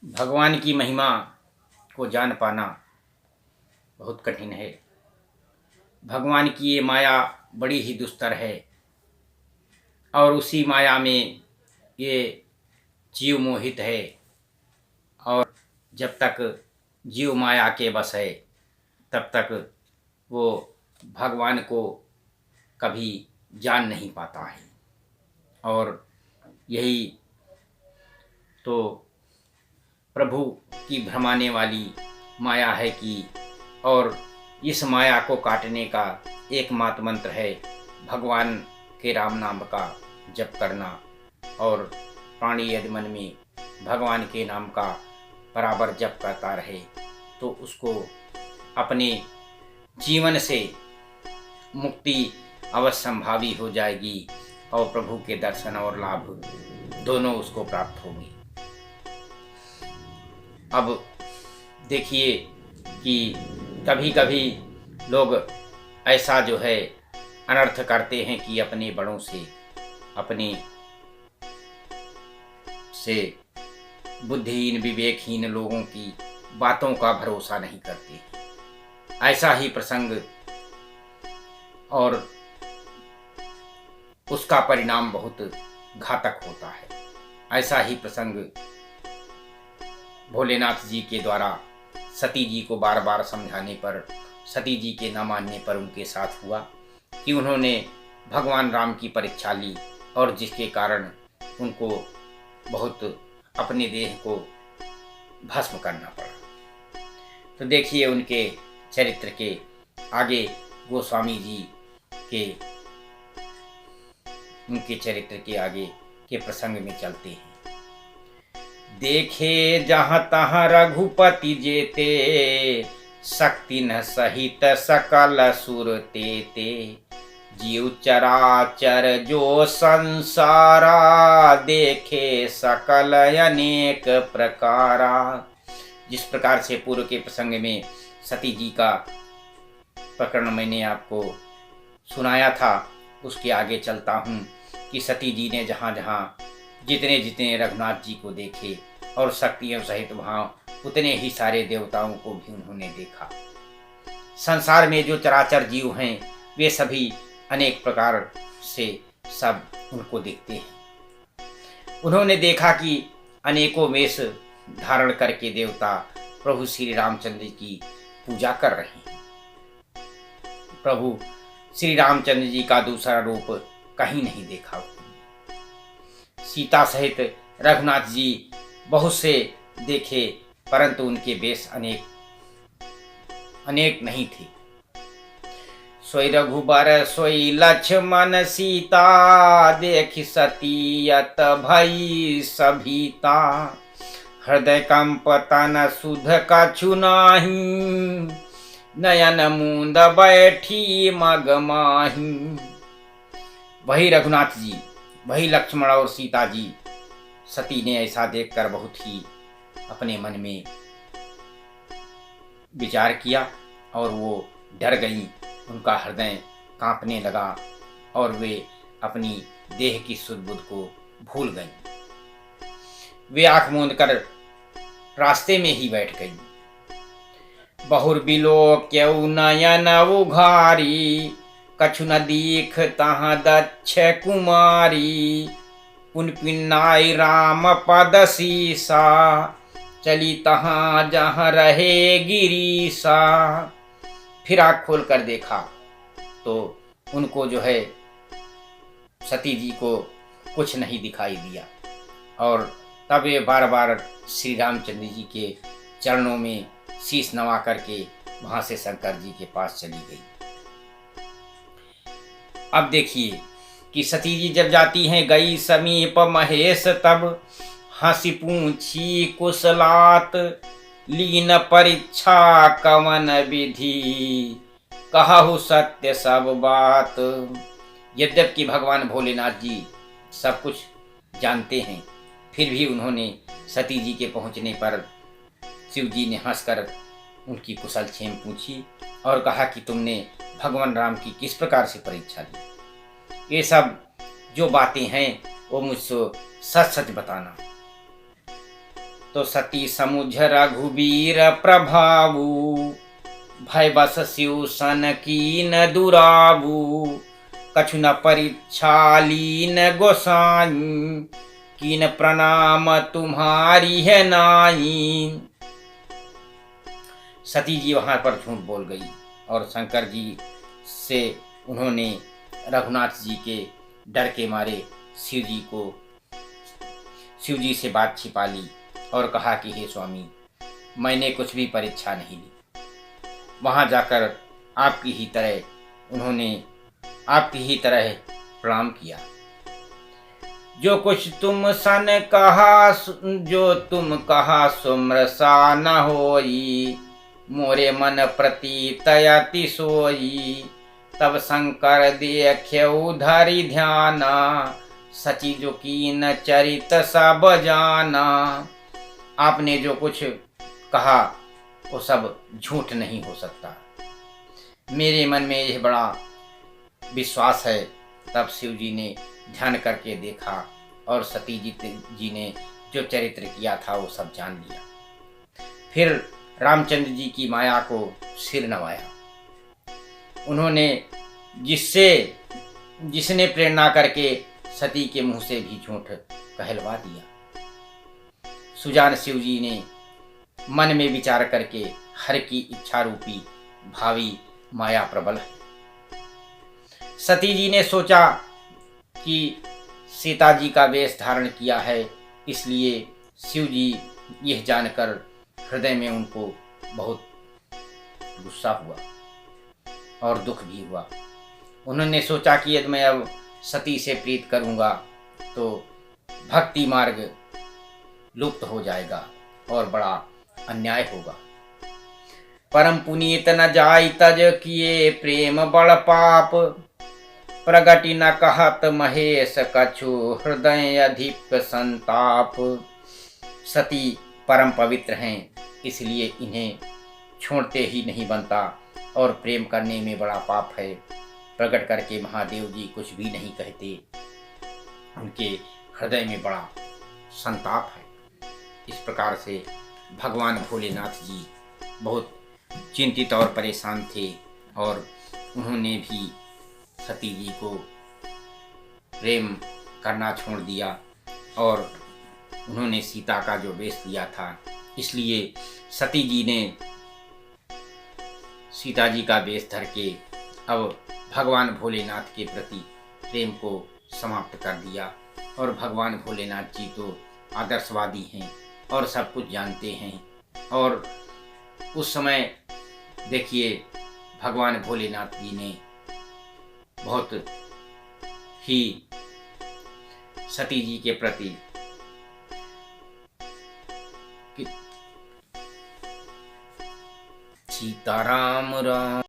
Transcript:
भगवान की महिमा को जान पाना बहुत कठिन है। भगवान की ये माया बड़ी ही दुस्तर है और उसी माया में ये जीव मोहित है। और जब तक जीव माया के बस है तब तक वो भगवान को कभी जान नहीं पाता है। और यही तो प्रभु की भ्रमाने वाली माया है कि और इस माया को काटने का एकमात्र मंत्र है भगवान के राम नाम का जप करना। और प्राणी यदि मन में भगवान के नाम का बराबर जप करता रहे तो उसको अपने जीवन से मुक्ति अवश्य संभावी हो जाएगी और प्रभु के दर्शन और लाभ दोनों उसको प्राप्त होंगे। अब देखिए कि कभी कभी लोग ऐसा जो है अनर्थ करते हैं कि अपने बड़ों से अपने से बुद्धिहीन विवेकहीन लोगों की बातों का भरोसा नहीं करते। ऐसा ही प्रसंग और उसका परिणाम बहुत घातक होता है। ऐसा ही प्रसंग भोलेनाथ जी के द्वारा सती जी को बार बार समझाने पर, सती जी के न मानने पर उनके साथ हुआ कि उन्होंने भगवान राम की परीक्षा ली और जिसके कारण उनको बहुत अपने देह को भस्म करना पड़ा। तो देखिए उनके चरित्र के आगे गोस्वामी जी के उनके चरित्र के आगे के प्रसंग में चलते हैं। देखे जहाँ तहाँ रघुपति जेते, शक्ति न सहित सकल सुर तेते। जीव चराचर जो संसारा, देखे सकल अनेक प्रकारा। जिस प्रकार से पूर्व के प्रसंग में सती जी का प्रकरण मैंने आपको सुनाया था, उसके आगे चलता हूँ कि सती जी ने जहाँ जहाँ जितने जितने रघुनाथ जी को देखे और शक्तियों सहित वहाँ उतने ही सारे देवताओं को भी उन्होंने देखा। संसार में जो चराचर जीव हैं वे सभी अनेक प्रकार से सब उनको देखते हैं। उन्होंने देखा कि अनेकों वेश धारण करके देवता प्रभु श्री रामचंद्र की पूजा कर रहे हैं। प्रभु श्री रामचंद्र जी का दूसरा रूप कहीं नहीं देखा। सीता सहित रघुनाथ जी बहुत से देखे परंतु उनके वेश अनेक नहीं थे। सोई रघुबर सोई लक्ष्मण सीता, देखि सतीयत भई सभीता। हृदय कंप तन सुध कछु नाही, नयन मूंद बैठी मग माही। वही रघुनाथ जी, वही लक्ष्मण और सीता जी, सती ने ऐसा देखकर बहुत ही अपने मन में विचार किया और वो डर गईं। उनका हृदय कांपने लगा और वे अपनी देह की सुध बुध को भूल गईं। वे आंख मूंद कर रास्ते में ही बैठ गईं। बहुर बिलोक्यउ नयन उघारी, कछु न दीख तहाँ दक्ष कुमारी। पुन पिन्नाई राम पद सीसा, चली तहाँ जहाँ रहे गिरीसा। फिर आँख खोल कर देखा तो उनको जो है सती जी को कुछ नहीं दिखाई दिया। और तब वे बार बार श्री रामचंद्र जी के चरणों में शीश नवा करके वहाँ से शंकर जी के पास चली गई। अब देखिए कि सती जी जब जाती हैं, गई समीप महेश तब, हंसी पूछी कुशलात। लीन परीक्षा कवन विधि, कहु सत्य सब बात। यद्यपि भगवान भोलेनाथ जी सब कुछ जानते हैं, फिर भी उन्होंने सती जी के पहुंचने पर शिव जी ने हंसकर उनकी कुशल क्षेम पूछी और कहा कि तुमने भगवान राम की किस प्रकार से परीक्षा ली। ये सब जो बातें हैं वो मुझसे सच सच बताना। तो सती समुझ रघुबीर प्रभावु, भय बस शिव सन कीन दुरावु, कछु न परीक्षा लीन गोसाई, कीन प्रणाम तुम्हारी है नाई। सती जी वहां पर झूठ बोल गई और शंकर जी से उन्होंने रघुनाथ जी के डर के मारे शिव जी से बात छिपा ली और कहा कि हे स्वामी, मैंने कुछ भी परीक्षा नहीं ली। वहां जाकर आपकी ही तरह उन्होंने आपकी ही तरह प्रणाम किया। जो कुछ तुम सन कहा, जो तुम कहा सुमरसा न होई, मोरे मन प्रति तयति सोई। तब शंकर देख्यऊ धरि ध्याना, सची जो कीन चरित सब जाना। आपने जो कुछ कहा वो सब झूठ नहीं हो सकता, मेरे मन में यह बड़ा विश्वास है। तब शिव जी ने ध्यान करके देखा और सती जी ने जो चरित्र किया था वो सब जान लिया। फिर रामचंद्र जी की माया को सिर नवाया। उन्होंने जिसने प्रेरणा करके सती के मुंह से भी झूठ कहलवा दिया। सुजान शिव जी ने मन में विचार करके हर की इच्छा रूपी भावी माया प्रबल है। सती जी ने सोचा कि सीता जी का वेश धारण किया है, इसलिए शिव जी यह जानकर हृदय में उनको बहुत गुस्सा हुआ और दुख भी हुआ। उन्होंने सोचा कि यदि मैं अब सती से प्रीत करूंगा तो भक्ति मार्ग लुप्त हो जाएगा और बड़ा अन्याय होगा। परम पुनीत न जाय तज किए प्रेम बड़ पाप, प्रगति न कहत महेश कछु हृदय अधिक संताप। सती परम पवित्र हैं, इसलिए इन्हें छोड़ते ही नहीं बनता और प्रेम करने में बड़ा पाप है। प्रकट करके महादेव जी कुछ भी नहीं कहते, उनके हृदय में बड़ा संताप है। इस प्रकार से भगवान भोलेनाथ जी बहुत चिंतित और परेशान थे और उन्होंने भी सती जी को प्रेम करना छोड़ दिया और उन्होंने सीता का जो वेश लिया था, इसलिए सती जी ने सीता जी का वेश धर के अब भगवान भोलेनाथ के प्रति प्रेम को समाप्त कर दिया। और भगवान भोलेनाथ जी तो आदर्शवादी हैं और सब कुछ जानते हैं। और उस समय देखिए भगवान भोलेनाथ जी ने बहुत ही सती जी के प्रति सीताराम राम